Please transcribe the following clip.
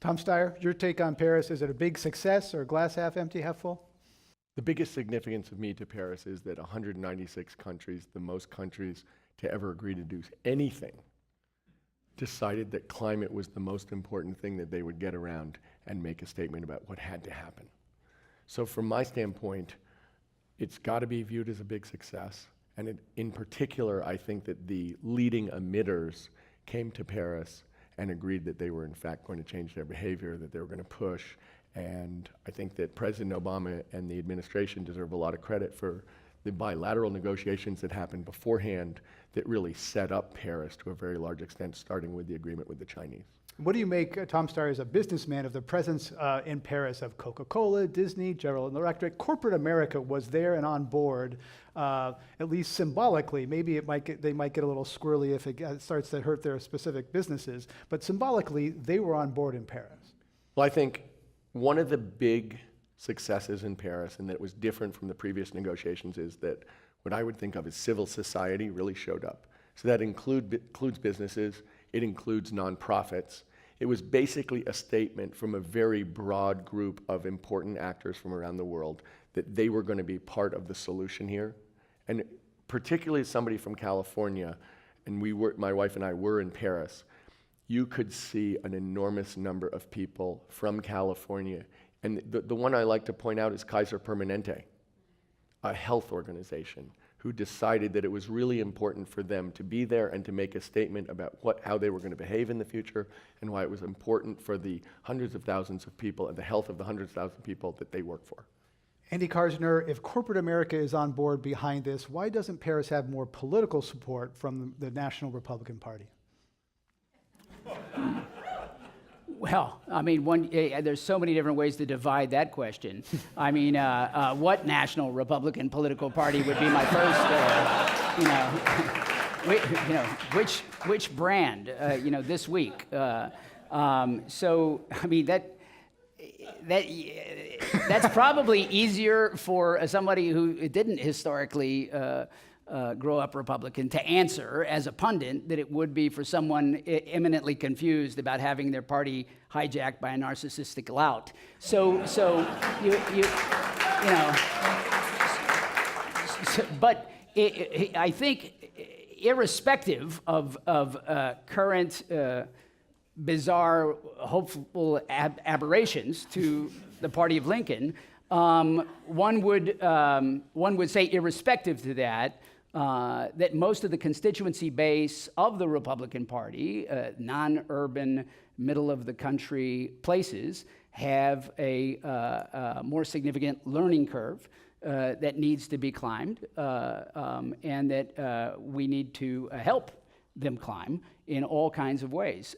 Tom Steyer, your take on Paris, is it a big success or glass half empty, half full? The biggest significance of me to Paris is that 196 countries, the most countries to ever agree to do anything, decided that climate was the most important thing that they would get around and make a statement about what had to happen. So from my standpoint, it's got to be viewed as a big success. And in particular, I think that the leading emitters came to Paris and agreed that they were in fact going to change their behavior, that they were going to push. And I think that President Obama and the administration deserve a lot of credit for the bilateral negotiations that happened beforehand that really set up Paris to a very large extent, starting with the agreement with the Chinese. What do you make, Tom Steyer, as a businessman, of the presence in Paris of Coca-Cola, Disney, General Electric? Corporate America was there and on board, at least symbolically. Maybe they might get a little squirrely if it starts to hurt their specific businesses, but symbolically, they were on board in Paris. Well, I think one of the big successes in Paris, and that was different from the previous negotiations, is that what I would think of as civil society really showed up. So that includes businesses, it includes nonprofits. It was basically a statement from a very broad group of important actors from around the world that they were going to be part of the solution here. And particularly as somebody from California, and my wife and I were in Paris, you could see an enormous number of people from California. And the one I like to point out is Kaiser Permanente, a health organization who decided that it was really important for them to be there and to make a statement about how they were going to behave in the future and why it was important for the hundreds of thousands of people and the health of the hundreds of thousands of people that they work for. Andy Karsner, if corporate America is on board behind this, why doesn't Paris have more political support from the National Republican Party? Well, I mean, there's so many different ways to divide that question. I mean, what national Republican political party would be my first, which brand, this week? So, I mean, that's probably easier for somebody who didn't historically grow up Republican to answer as a pundit that it would be for someone eminently confused about having their party hijacked by a narcissistic lout. But I think irrespective of current bizarre, hopeful aberrations to the party of Lincoln, one would say irrespective to that, that most of the constituency base of the Republican Party, non-urban, middle-of-the-country places, have a more significant learning curve that needs to be climbed, and that we need to help them climb in all kinds of ways.